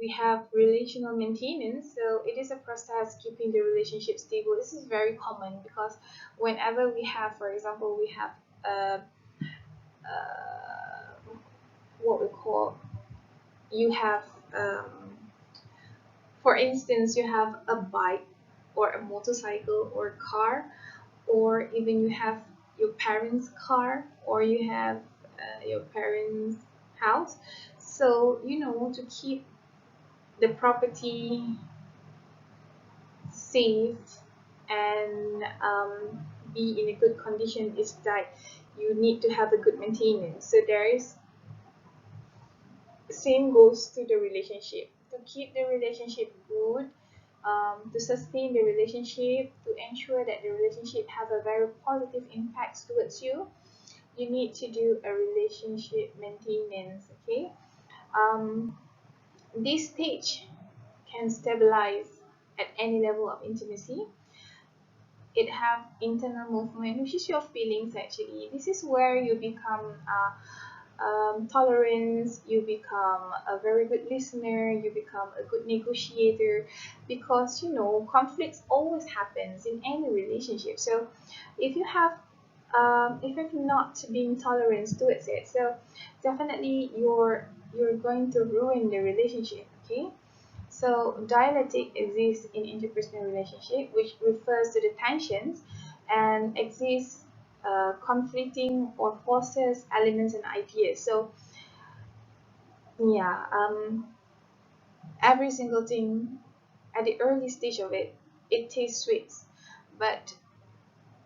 we have relational maintenance. So it is a process keeping the relationship stable. This is very common because whenever we have, for example, we have uh, what we call, you have for instance, you have a bike or a motorcycle or car, or even you have your parents' car, or you have your parents' house. So, to keep the property safe and be in a good condition is that you need to have a good maintenance. So there is same goes to the relationship. To keep the relationship good, to sustain the relationship, to ensure that the relationship has a very positive impact towards you, you need to do a relationship maintenance. Okay, um, this stage can stabilize at any level of intimacy. It have internal movement, which is your feelings. Actually, this is where you become tolerance, you become a very good listener, you become a good negotiator, because conflicts always happens in any relationship. So if you have if you're not being tolerant towards it, so definitely you're going to ruin the relationship. Okay, so dialectic exists in interpersonal relationship, which refers to the tensions and exists conflicting or forces elements and ideas. So yeah, every single thing at the early stage of it, it tastes sweet, but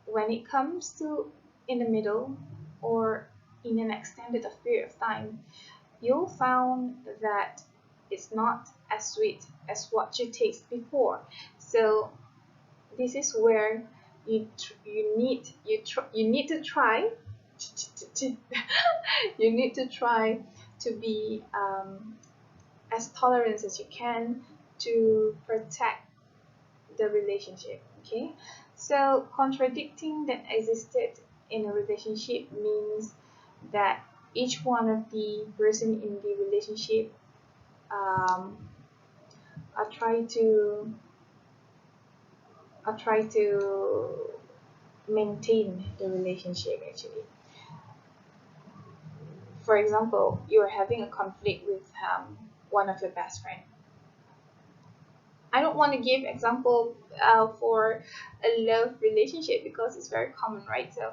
when it comes to in the middle or in an extended of period of time, you'll found that it's not as sweet as what you taste before. So this is where you need to try you need to try to be as tolerant as you can to protect the relationship. Okay, so contradicting that existed in a relationship means that each one of the person in the relationship um, are try to maintain the relationship. Actually, for example, you are having a conflict with one of your best friend. I don't want to give example for a love relationship because it's very common, right? So,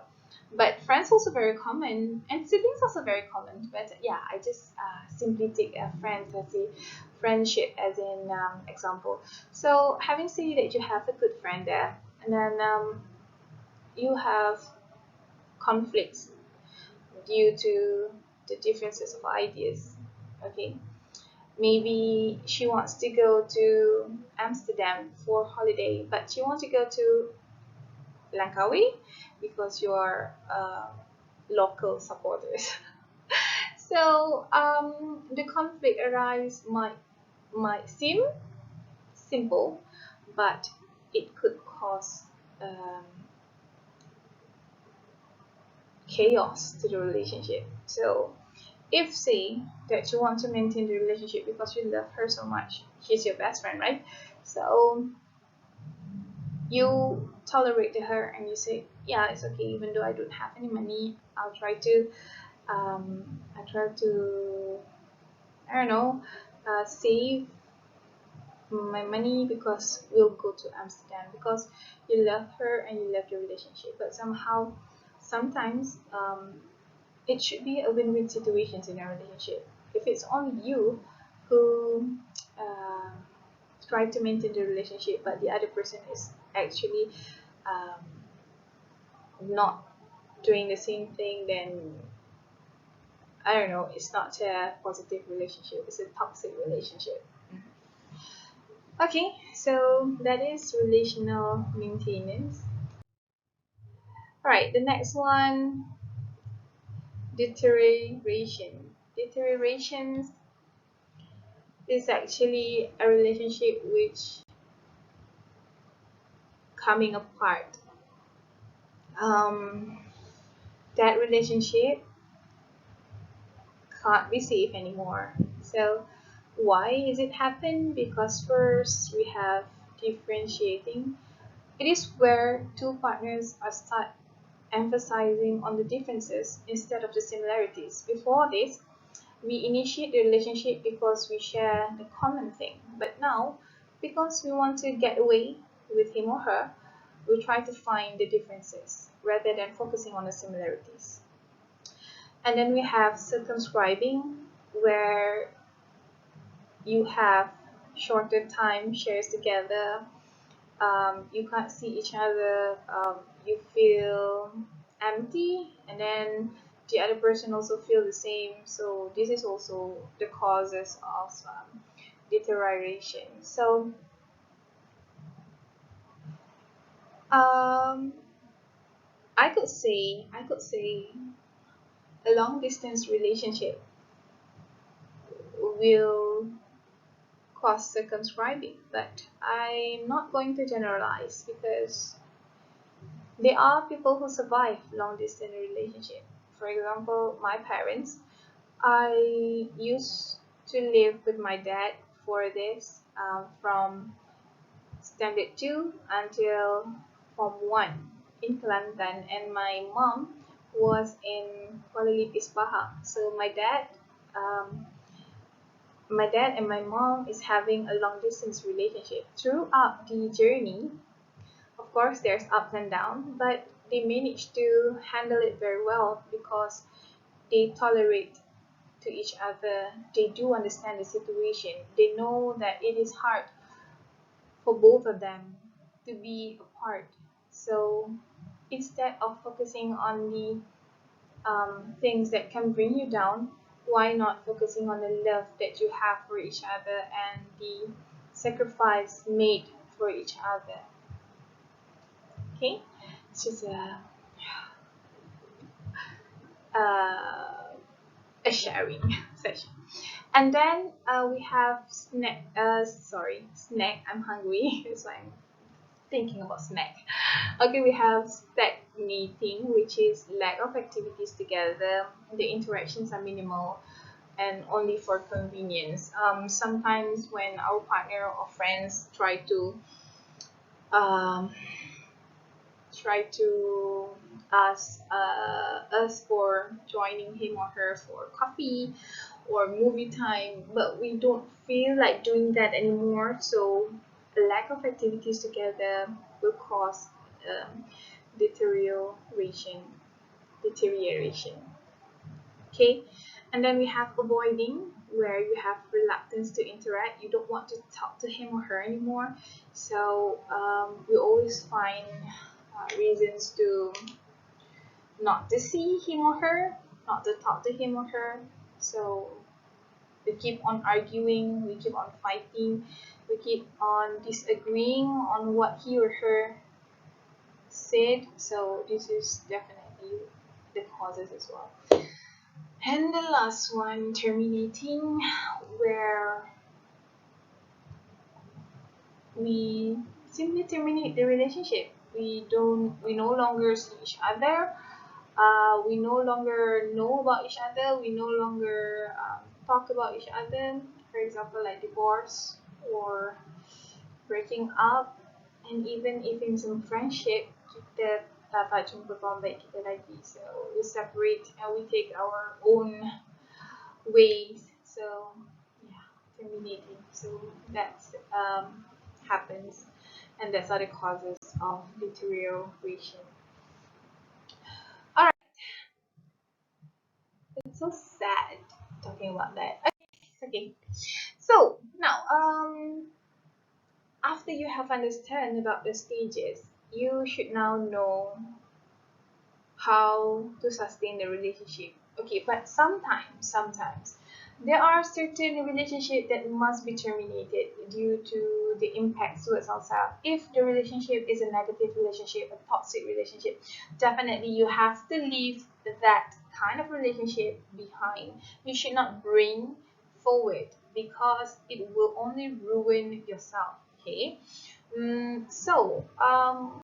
but friends also very common, and siblings also very common. But yeah, I just simply take a friend as a friendship as an example. So, having said that, you have a good friend there, and then you have conflicts due to the differences of ideas. Okay, maybe she wants to go to Amsterdam for holiday, but she wants to go to Langkawi because you are local supporters. So the conflict arise might seem simple, but it could cause um, chaos to the relationship. So if say that you want to maintain the relationship because you love her so much, she's your best friend, right? So you tolerate her and you say, yeah, it's okay, even though I don't have any money, I try to, I don't know, save my money because we'll go to Amsterdam because you love her and you love the relationship. But somehow, sometimes it should be a win-win situation in a relationship. If it's only you who uh, try to maintain the relationship, but the other person is actually um, not doing the same thing, then I don't know. It's not a positive relationship. It's a toxic relationship. Okay, so that is relational maintenance. All right, the next one, deterioration. Deterioration is actually a relationship which coming apart. Um, that relationship can't be safe anymore. So Why is it happen? Because first we have differentiating. It is where two partners are start emphasizing on the differences instead of the similarities. Before this, we initiate the relationship because we share the common thing. But now, because we want to get away with him or her, we try to find the differences rather than focusing on the similarities. And then we have circumscribing, where you have shorter time shares together. You can't see each other. You feel empty, and then the other person also feel the same. So this is also the causes of deterioration. So um, I could say a long distance relationship will cause circumscribing, but I'm not going to generalize because there are people who survive long distance relationship. For example, my parents. I used to live with my dad for this from standard 2 until form 1 in Kelantan, and my mom was in Kuala Lumpur, Pahang. So um, my dad and my mom is having a long distance relationship. Throughout the journey, of course, there's ups and downs, but they manage to handle it very well because they tolerate to each other. They do understand the situation. They know that it is hard for both of them to be apart. So instead of focusing on the things that can bring you down, why not focusing on the love that you have for each other and the sacrifice made for each other? Okay, it's just uh, a sharing session. And then we have snack. Snack. I'm hungry, so I'm thinking about snack. Okay, we have stagnating, which is lack of activities together. The interactions are minimal and only for convenience. Sometimes when our partner or friends um, try to ask us for joining him or her for coffee or movie time, but we don't feel like doing that anymore. So, a lack of activities together will cause um, deterioration. Deterioration. Okay, and then we have avoiding, where you have reluctance to interact. You don't want to talk to him or her anymore. So we always find reasons to not to see him or her, not to talk to him or her. So we keep on arguing, we keep on fighting, we keep on disagreeing on what he or her said. So this is definitely the causes as well. And the last one, terminating, where we simply terminate the relationship. We no longer see each other. We no longer know about each other. We no longer talk about each other. For example, like divorce or breaking up, and even if in some friendship, kita tak jumpa kawan baik kita lagi. So we separate and we take our own ways. So yeah, terminating. So that's happens, and that's other causes of deterioration. All right, it's so sad talking about that. Okay. So now, after you have understand about the stages, you should now know how to sustain the relationship. Okay, but sometimes there are certain relationships that must be terminated due to the impact towards ourselves. If the relationship is a negative relationship, a toxic relationship, definitely you have to leave that kind of relationship behind. You should not bring forward because it will only ruin yourself. Okay. So